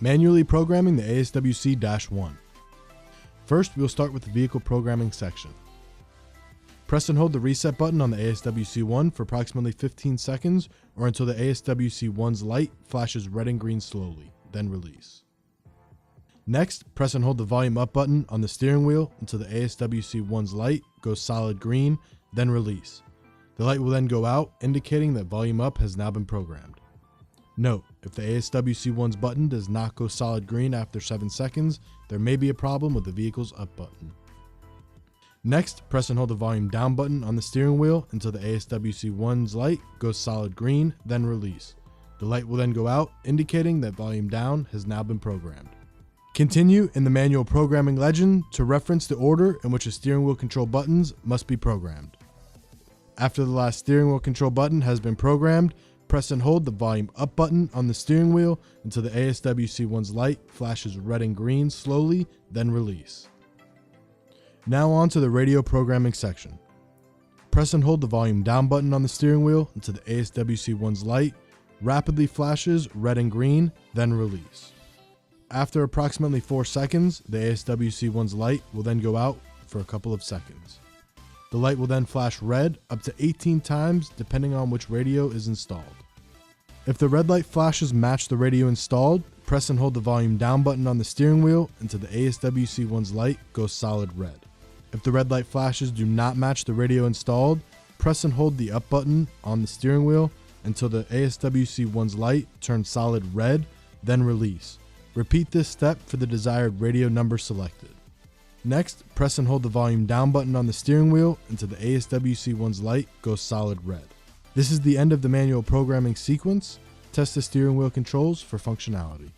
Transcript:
Manually programming the ASWC-1. First, we'll start with the vehicle programming section. Press and hold the reset button on the ASWC-1 for approximately 15 seconds or until the ASWC-1's light flashes red and green slowly, then release. Next, press and hold the volume up button on the steering wheel until the ASWC-1's light goes solid green, then release. The light will then go out, indicating that volume up has now been programmed. Note, if the ASWC-1's button does not go solid green after 7 seconds, there may be a problem with the vehicle's up button. Next, press and hold the volume down button on the steering wheel until the ASWC-1's light goes solid green, then release. The light will then go out, indicating that volume down has now been programmed. Continue in the manual programming legend to reference the order in which the steering wheel control buttons must be programmed. After the last steering wheel control button has been programmed, press and hold the volume up button on the steering wheel until the ASWC-1's light flashes red and green slowly, then release. Now on to the radio programming section. Press and hold the volume down button on the steering wheel until the ASWC-1's light rapidly flashes red and green, then release. After approximately 4 seconds, the ASWC-1's light will then go out for a couple of seconds. The light will then flash red up to 18 times depending on which radio is installed. If the red light flashes match the radio installed, press and hold the volume down button on the steering wheel until the ASWC-1's light goes solid red. If the red light flashes do not match the radio installed, press and hold the up button on the steering wheel until the ASWC-1's light turns solid red, then release. Repeat this step for the desired radio number selected. Next, press and hold the volume down button on the steering wheel until the ASWC-1's light goes solid red. This is the end of the manual programming sequence. Test the steering wheel controls for functionality.